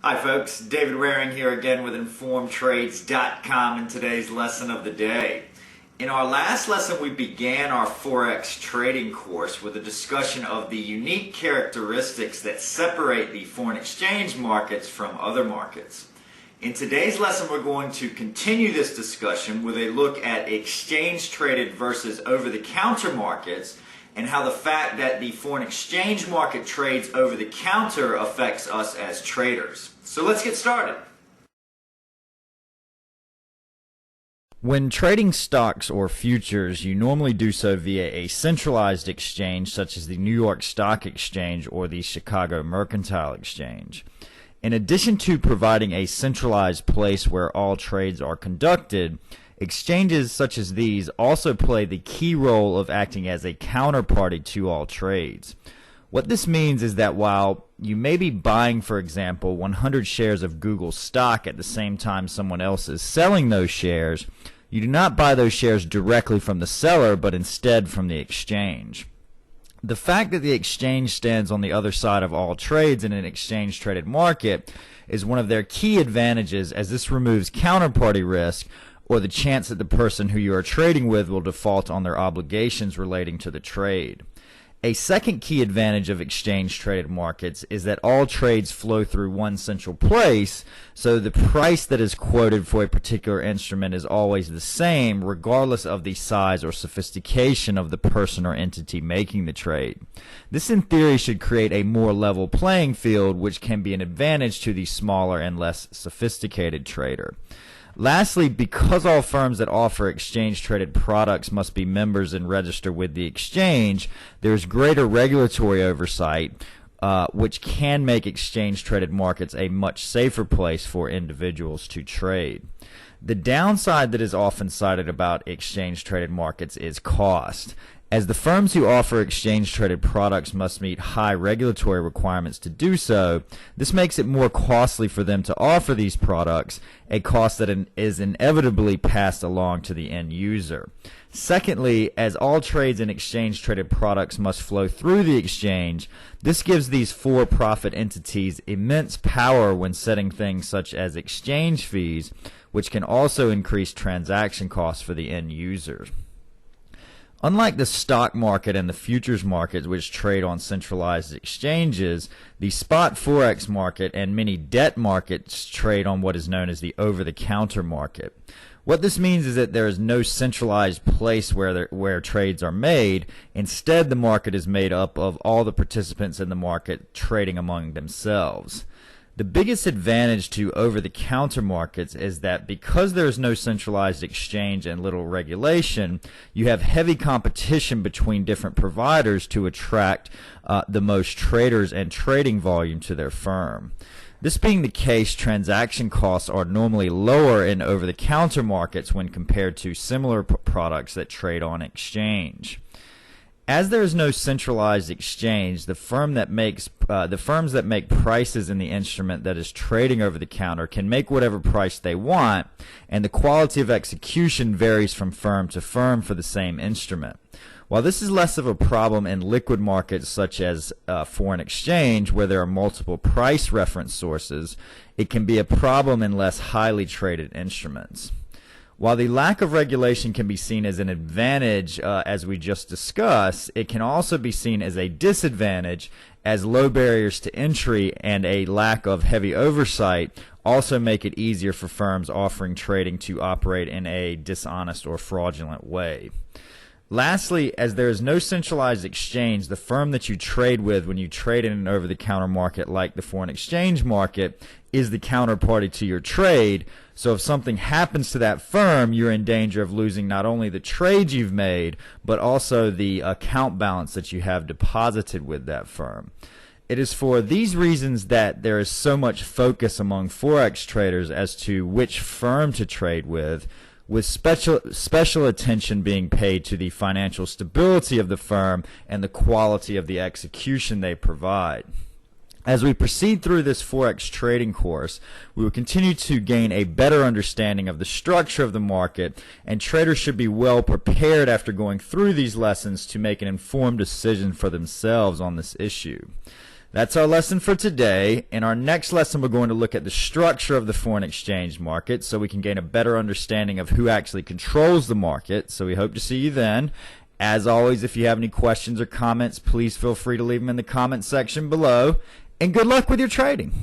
Hi folks, David Waring here again with InformedTrades.com in today's lesson of the day. In our last lesson we began our forex trading course with a discussion of the unique characteristics that separate the foreign exchange markets from other markets. In today's lesson we're going to continue this discussion with a look at exchange traded versus over-the-counter markets, and how the fact that the foreign exchange market trades over the counter affects us as traders. So let's get started. When trading stocks or futures, you normally do so via a centralized exchange such as the New York Stock Exchange or the Chicago Mercantile Exchange. In addition to providing a centralized place where all trades are conducted, exchanges such as these also play the key role of acting as a counterparty to all trades. What this means is that while you may be buying, for example, 100 shares of Google stock at the same time someone else is selling those shares, you do not buy those shares directly from the seller, but instead from the exchange. The fact that the exchange stands on the other side of all trades in an exchange-traded market is one of their key advantages, as this removes counterparty risk, or the chance that the person who you are trading with will default on their obligations relating to the trade. A second key advantage of exchange-traded markets is that all trades flow through one central place, so the price that is quoted for a particular instrument is always the same, regardless of the size or sophistication of the person or entity making the trade. This, in theory, should create a more level playing field, which can be an advantage to the smaller and less sophisticated trader. Lastly, because all firms that offer exchange-traded products must be members and register with the exchange, there is greater regulatory oversight, which can make exchange-traded markets a much safer place for individuals to trade. The downside that is often cited about exchange-traded markets is cost. As the firms who offer exchange-traded products must meet high regulatory requirements to do so, this makes it more costly for them to offer these products, a cost that is inevitably passed along to the end user. Secondly, as all trades in exchange-traded products must flow through the exchange, this gives these for-profit entities immense power when setting things such as exchange fees, which can also increase transaction costs for the end user. Unlike the stock market and the futures market, which trade on centralized exchanges, the spot forex market and many debt markets trade on what is known as the over-the-counter market. What this means is that there is no centralized place where trades are made. Instead, the market is made up of all the participants in the market trading among themselves. The biggest advantage to over-the-counter markets is that because there is no centralized exchange and little regulation, you have heavy competition between different providers to attract the most traders and trading volume to their firm. This being the case, transaction costs are normally lower in over-the-counter markets when compared to similar products that trade on exchange. As there is no centralized exchange, the firms that make prices in the instrument that is trading over the counter can make whatever price they want, and the quality of execution varies from firm to firm for the same instrument. While this is less of a problem in liquid markets such as foreign exchange, where there are multiple price reference sources, it can be a problem in less highly traded instruments. While the lack of regulation can be seen as an advantage, as we just discussed, it can also be seen as a disadvantage, as low barriers to entry and a lack of heavy oversight also make it easier for firms offering trading to operate in a dishonest or fraudulent way. Lastly, as there is no centralized exchange, the firm that you trade with when you trade in an over-the-counter market like the foreign exchange market is the counterparty to your trade. So if something happens to that firm, you're in danger of losing not only the trades you've made, but also the account balance that you have deposited with that firm. It is for these reasons that there is so much focus among forex traders as to which firm to trade with special attention being paid to the financial stability of the firm and the quality of the execution they provide. As we proceed through this forex trading course, we will continue to gain a better understanding of the structure of the market, and traders should be well prepared after going through these lessons to make an informed decision for themselves on this issue. That's our lesson for today. In our next lesson, we're going to look at the structure of the foreign exchange market so we can gain a better understanding of who actually controls the market. So we hope to see you then. As always, if you have any questions or comments, please feel free to leave them in the comment section below. And good luck with your trading.